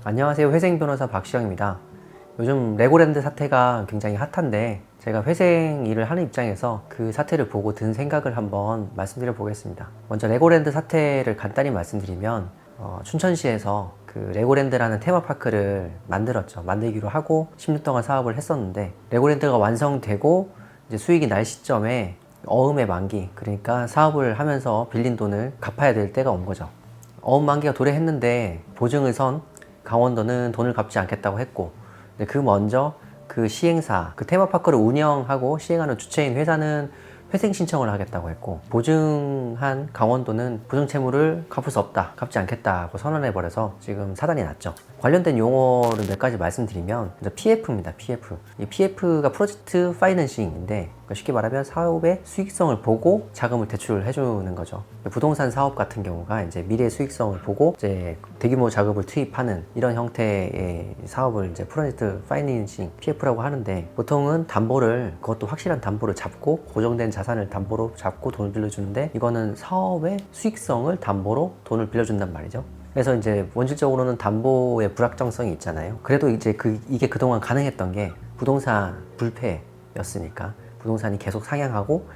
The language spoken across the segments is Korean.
안녕하세요. 회생 변호사 박시영입니다. 요즘 레고랜드 사태가 굉장히 핫한데 제가 회생 일을 하는 입장에서 그 사태를 보고 든 생각을 한번 말씀드려 보겠습니다. 먼저 레고랜드 사태를 간단히 말씀드리면 춘천시에서 그 레고랜드라는 테마파크를 만들기로 하고 10년 동안 사업을 했었는데 레고랜드가 완성되고 이제 수익이 날 시점에 어음의 만기, 그러니까 사업을 하면서 빌린 돈을 갚아야 될 때가 온 거죠. 어음 만기가 도래했는데 보증을 선 강원도는 돈을 갚지 않겠다고 했고, 그 먼저 그 시행사, 그 테마파크를 운영하고 시행하는 주체인 회사는 회생 신청을 하겠다고 했고, 보증한 강원도는 보증 채무를 갚을 수 없다, 갚지 않겠다고 선언해버려서 지금 사단이 났죠. 관련된 용어를 몇 가지 말씀드리면 PF입니다. PF. 이 PF가 프로젝트 파이낸싱인데 쉽게 말하면 사업의 수익성을 보고 자금을 대출해 주는 거죠. 부동산 사업 같은 경우가 이제 미래 수익성을 보고 이제 대규모 자금을 투입하는 이런 형태의 사업을 이제 프로젝트 파이낸싱 PF라고 하는데, 보통은 담보를, 그것도 확실한 담보를 잡고 고정된 자산을 담보로 잡고 돈을 빌려주는데, 이거는 사업의 수익성을 담보로 돈을 빌려준단 말이죠. 그래서 이제 원칙적으로는 담보의 불확정성이 있잖아요. 그래도 이제 이게 그동안 가능했던 게 부동산 불패였으니까, 부동산이 계속 상향하고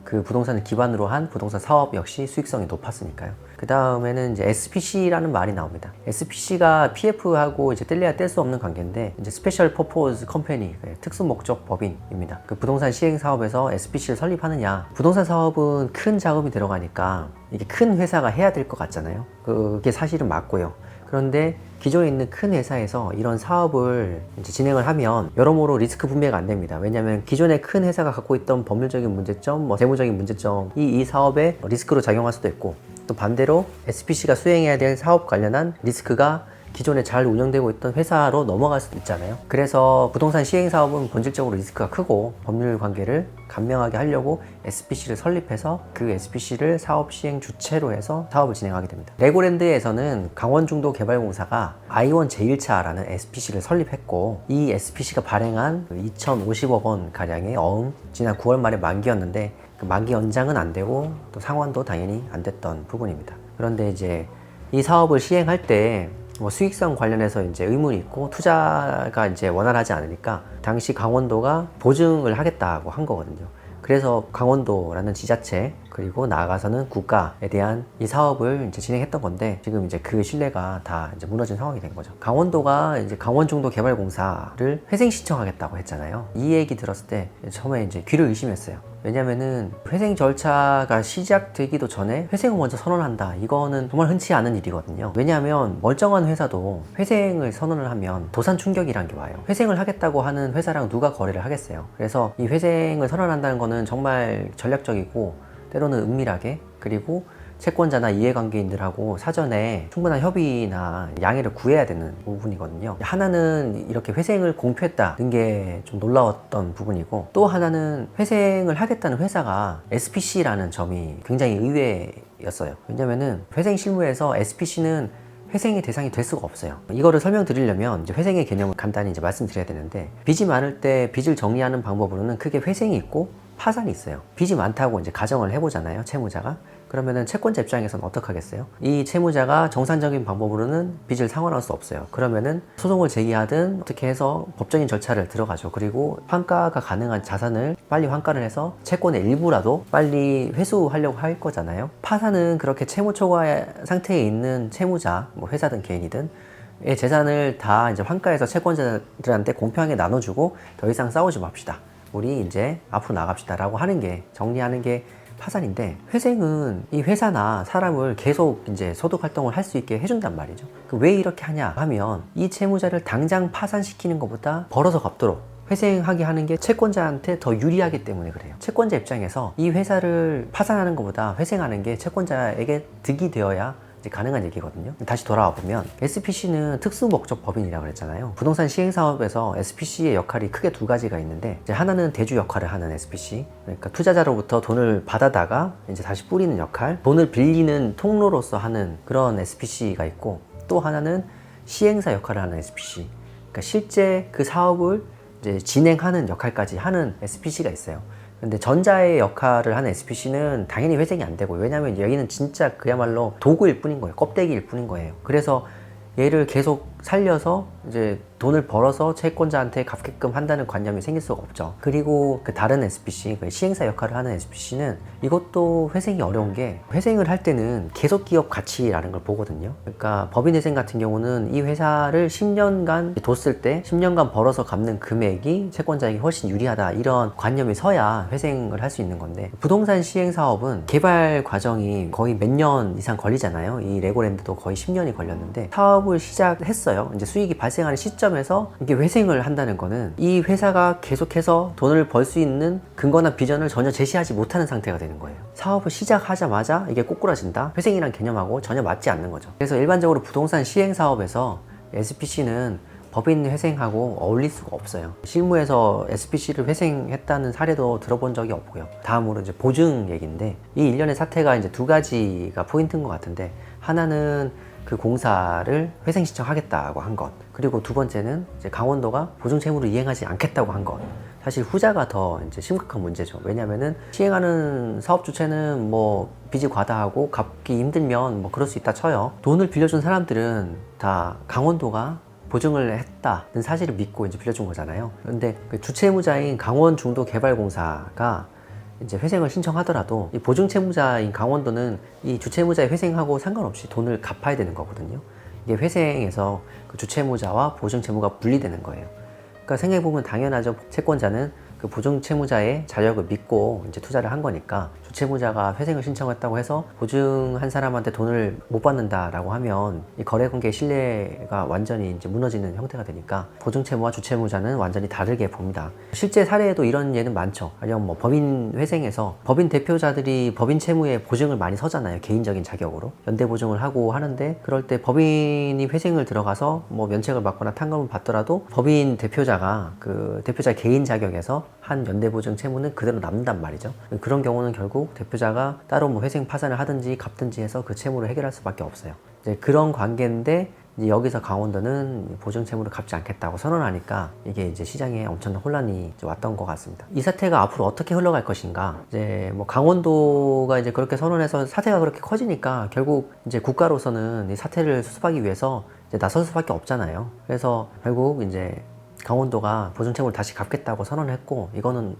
그 부동산을 기반으로 한 부동산 사업 역시 수익성이 높았으니까요. 그 다음에는 이제 SPC라는 말이 나옵니다. SPC가 PF하고 이제 뗄래야 뗄 수 없는 관계인데, 이제 스페셜 퍼포즈 컴퍼니, 특수 목적 법인입니다. 그 부동산 시행 사업에서 SPC를 설립하느냐, 부동산 사업은 큰 자금이 들어가니까 이게 큰 회사가 해야 될 것 같잖아요. 그게 사실은 맞고요. 그런데 기존에 있는 큰 회사에서 이런 사업을 이제 진행을 하면 여러모로 리스크 분배가 안 됩니다. 왜냐하면 기존의 큰 회사가 갖고 있던 법률적인 문제점, 재무적인 문제점이 이 사업에 리스크로 작용할 수도 있고, 또 반대로 SPC가 수행해야 될 사업 관련한 리스크가 기존에 잘 운영되고 있던 회사로 넘어갈 수도 있잖아요. 그래서 부동산 시행 사업은 본질적으로 리스크가 크고, 법률 관계를 간명하게 하려고 SPC를 설립해서 그 SPC를 사업 시행 주체로 해서 사업을 진행하게 됩니다. 레고랜드에서는 강원중도개발공사가 I1 제1차라는 SPC를 설립했고, 이 SPC가 발행한 2,050억 원 가량의 어음, 지난 9월 말에 만기였는데 그 만기 연장은 안 되고 또 상환도 당연히 안 됐던 부분입니다. 그런데 이제 이 사업을 시행할 때 수익성 관련해서 이제 의문이 있고 투자가 이제 원활하지 않으니까 당시 강원도가 보증을 하겠다고 한 거거든요. 그래서 강원도라는 지자체, 그리고 나아가서는 국가에 대한 이 사업을 이제 진행했던 건데, 지금 이제 그 신뢰가 다 이제 무너진 상황이 된 거죠. 강원도가 이제 강원중도개발공사를 회생 신청하겠다고 했잖아요. 이 얘기 들었을 때 처음에 이제 귀를 의심했어요. 왜냐면은 회생 절차가 시작되기도 전에 회생을 먼저 선언한다, 이거는 정말 흔치 않은 일이거든요. 왜냐하면 멀쩡한 회사도 회생을 선언을 하면 도산 충격이란 게 와요. 회생을 하겠다고 하는 회사랑 누가 거래를 하겠어요. 그래서 이 회생을 선언한다는 거는 정말 전략적이고, 때로는 은밀하게, 그리고 채권자나 이해관계인들하고 사전에 충분한 협의나 양해를 구해야 되는 부분이거든요. 하나는 이렇게 회생을 공표했다는 게 좀 놀라웠던 부분이고, 또 하나는 회생을 하겠다는 회사가 SPC라는 점이 굉장히 의외였어요. 왜냐면은 회생 실무에서 SPC는 회생의 대상이 될 수가 없어요. 이거를 설명드리려면 이제 회생의 개념을 간단히 이제 말씀드려야 되는데, 빚이 많을 때 빚을 정리하는 방법으로는 크게 회생이 있고 파산이 있어요. 빚이 많다고 이제 가정을 해보잖아요, 채무자가. 그러면은 채권자 입장에서는 어떻게 하겠어요? 이 채무자가 정상적인 방법으로는 빚을 상환할 수 없어요. 그러면은 소송을 제기하든 어떻게 해서 법적인 절차를 들어가죠. 그리고 환가가 가능한 자산을 빨리 환가를 해서 채권의 일부라도 빨리 회수하려고 할 거잖아요. 파산은 그렇게 채무 초과 상태에 있는 채무자, 뭐 회사든 개인이든 의 재산을 다 이제 환가해서 채권자들한테 공평하게 나눠주고 더 이상 싸우지 맙시다, 우리 이제 앞으로 나갑시다 라고 하는 게, 정리하는 게 파산인데, 회생은 이 회사나 사람을 계속 이제 소득 활동을 할 수 있게 해준단 말이죠. 왜 이렇게 하냐 하면, 이 채무자를 당장 파산시키는 것보다 벌어서 갚도록 회생하게 하는 게 채권자한테 더 유리하기 때문에 그래요. 채권자 입장에서 이 회사를 파산하는 것보다 회생하는 게 채권자에게 득이 되어야 가능한 얘기거든요. 다시 돌아와 보면 SPC는 특수목적 법인이라고 그랬잖아요. 부동산 시행사업에서 SPC의 역할이 크게 두 가지가 있는데, 이제 하나는 대주 역할을 하는 SPC, 그러니까 투자자로부터 돈을 받아다가 이제 다시 뿌리는 역할, 돈을 빌리는 통로로서 하는 그런 SPC가 있고, 또 하나는 시행사 역할을 하는 SPC, 그러니까 실제 그 사업을 이제 진행하는 역할까지 하는 SPC가 있어요. 근데 전자의 역할을 하는 SPC는 당연히 회생이 안 되고, 왜냐면 여기는 진짜 그야말로 도구일 뿐인 거예요. 껍데기일 뿐인 거예요. 그래서 얘를 계속 살려서 이제 돈을 벌어서 채권자한테 갚게끔 한다는 관념이 생길 수가 없죠. 그리고 그 다른 SPC, 그 시행사 역할을 하는 SPC는 이것도 회생이 어려운 게, 회생을 할 때는 계속 기업 가치라는 걸 보거든요. 그러니까 법인회생 같은 경우는 이 회사를 10년간 뒀을 때 10년간 벌어서 갚는 금액이 채권자에게 훨씬 유리하다, 이런 관념이 서야 회생을 할 수 있는 건데, 부동산 시행 사업은 개발 과정이 거의 몇 년 이상 걸리잖아요. 이 레고랜드도 거의 10년이 걸렸는데, 사업을 시작했어요. 이제 수익이 발생하는 시점에서 이게 회생을 한다는 거는 이 회사가 계속해서 돈을 벌 수 있는 근거나 비전을 전혀 제시하지 못하는 상태가 되는 거예요. 사업을 시작하자마자 이게 꼬꾸라진다? 회생이란 개념하고 전혀 맞지 않는 거죠. 그래서 일반적으로 부동산 시행 사업에서 SPC는 법인 회생하고 어울릴 수가 없어요. 실무에서 SPC를 회생했다는 사례도 들어본 적이 없고요. 다음으로 이제 보증 얘기인데, 이 일련의 사태가 이제 두 가지가 포인트인 것 같은데, 하나는 그 공사를 회생 신청하겠다고 한 것, 그리고 두 번째는 이제 강원도가 보증 채무를 이행하지 않겠다고 한 것. 사실 후자가 더 이제 심각한 문제죠. 왜냐면은 시행하는 사업 주체는 뭐 빚이 과다하고 갚기 힘들면 뭐 그럴 수 있다 쳐요. 돈을 빌려준 사람들은 다 강원도가 보증을 했다는 사실을 믿고 이제 빌려준 거잖아요. 그런데 그 주채무자인 강원중도개발공사가 이제 회생을 신청하더라도 이 보증 채무자인 강원도는 이 주채무자의 회생하고 상관없이 돈을 갚아야 되는 거거든요. 이게 회생에서 그 주채무자와 보증 채무가 분리되는 거예요. 그러니까 생각해보면 당연하죠. 채권자는 그 보증 채무자의 자력을 믿고 이제 투자를 한 거니까, 주채무자가 회생을 신청했다고 해서 보증한 사람한테 돈을 못 받는다라고 하면 이 거래관계의 신뢰가 완전히 이제 무너지는 형태가 되니까, 보증 채무와 주채무자는 완전히 다르게 봅니다. 실제 사례에도 이런 예는 많죠. 아니면 뭐 법인 회생에서 법인 대표자들이 법인 채무에 보증을 많이 서잖아요. 개인적인 자격으로 연대 보증을 하고 하는데, 그럴 때 법인이 회생을 들어가서 뭐 면책을 받거나 탕감을 받더라도 법인 대표자가 그 대표자 개인 자격에서 한 연대보증 채무는 그대로 남는단 말이죠. 그런 경우는 결국 대표자가 따로 뭐 회생 파산을 하든지 갚든지 해서 그 채무를 해결할 수밖에 없어요. 이제 그런 관계인데, 이제 여기서 강원도는 보증 채무를 갚지 않겠다고 선언하니까 이게 이제 시장에 엄청난 혼란이 이제 왔던 것 같습니다. 이 사태가 앞으로 어떻게 흘러갈 것인가? 이제 뭐 강원도가 이제 그렇게 선언해서 사태가 그렇게 커지니까 결국 이제 국가로서는 이 사태를 수습하기 위해서 이제 나설 수밖에 없잖아요. 그래서 결국 이제 강원도가 보증채무를 다시 갚겠다고 선언했고, 이거는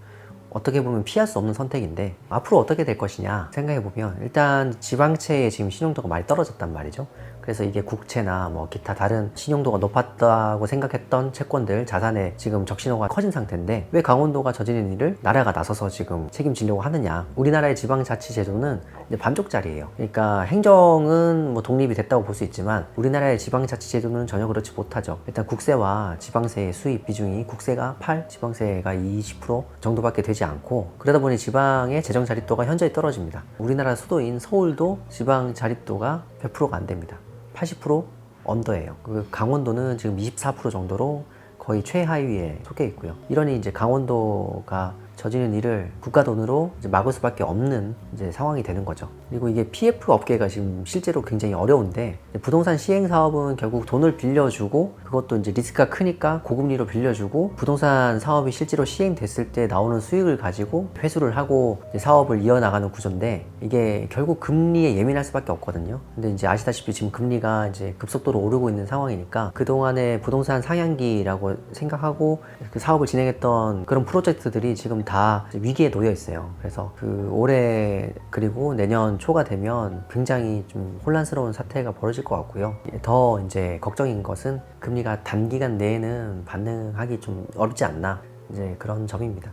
어떻게 보면 피할 수 없는 선택인데, 앞으로 어떻게 될 것이냐 생각해보면, 일단 지방채의 지금 신용도가 많이 떨어졌단 말이죠. 그래서 이게 국채나 뭐 기타 다른 신용도가 높았다고 생각했던 채권들, 자산의 지금 적신호가 커진 상태인데, 왜 강원도가 저지른 일을 나라가 나서서 지금 책임지려고 하느냐. 우리나라의 지방자치제도는 이제 반쪽짜리예요. 그러니까 행정은 뭐 독립이 됐다고 볼 수 있지만 우리나라의 지방자치제도는 전혀 그렇지 못하죠. 일단 국세와 지방세의 수입 비중이 국세가 8, 지방세가 20% 정도밖에 되지 않고, 그러다 보니 지방의 재정 자립도가 현저히 떨어집니다. 우리나라 수도인 서울도 지방 자립도가 100%가 안 됩니다. 80% 언더예요. 그 강원도는 지금 24% 정도로 거의 최하위에 속해 있고요. 이러니 이제 강원도가 저지른 일을 국가 돈으로 이제 막을 수밖에 없는 이제 상황이 되는 거죠. 그리고 이게 PF 업계가 지금 실제로 굉장히 어려운데, 부동산 시행 사업은 결국 돈을 빌려주고, 그것도 이제 리스크가 크니까 고금리로 빌려주고, 부동산 사업이 실제로 시행됐을 때 나오는 수익을 가지고 회수를 하고 이제 사업을 이어나가는 구조인데, 이게 결국 금리에 예민할 수밖에 없거든요. 근데 이제 아시다시피 지금 금리가 이제 급속도로 오르고 있는 상황이니까, 그동안의 부동산 상향기라고 생각하고 그 사업을 진행했던 그런 프로젝트들이 지금 다 위기에 놓여 있어요. 그래서 그 올해 그리고 내년 초가 되면 굉장히 좀 혼란스러운 사태가 벌어질 것 같고요. 더 이제 걱정인 것은 금리가 단기간 내에는 반응하기 좀 어렵지 않나, 이제 그런 점입니다.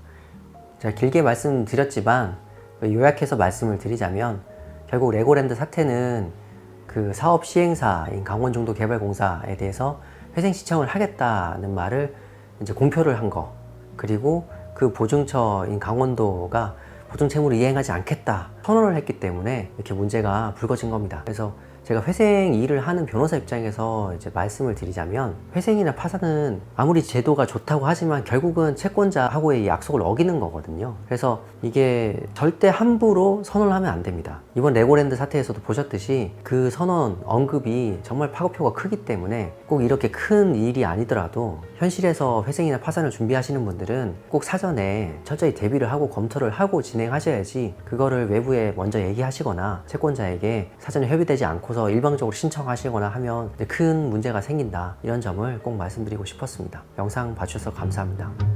제가 길게 말씀드렸지만 요약해서 말씀을 드리자면, 결국 레고랜드 사태는 그 사업 시행사인 강원중도개발공사에 대해서 회생 신청을 하겠다는 말을 이제 공표를 한 거, 그리고 그 보증처인 강원도가 보증 채무를 이행하지 않겠다 선언을 했기 때문에 이렇게 문제가 불거진 겁니다. 그래서 제가 회생 일을 하는 변호사 입장에서 이제 말씀을 드리자면, 회생이나 파산은 아무리 제도가 좋다고 하지만 결국은 채권자하고의 약속을 어기는 거거든요. 그래서 이게 절대 함부로 선언을 하면 안 됩니다. 이번 레고랜드 사태에서도 보셨듯이 그 선언 언급이 정말 파급효가 크기 때문에, 꼭 이렇게 큰 일이 아니더라도 현실에서 회생이나 파산을 준비하시는 분들은 꼭 사전에 철저히 대비를 하고 검토를 하고 진행하셔야지, 그거를 외부에 먼저 얘기하시거나 채권자에게 사전에 협의되지 않고 않고서 일방적으로 신청하시거나 하면 이제 큰 문제가 생긴다, 이런 점을 꼭 말씀드리고 싶었습니다. 영상 봐주셔서 감사합니다.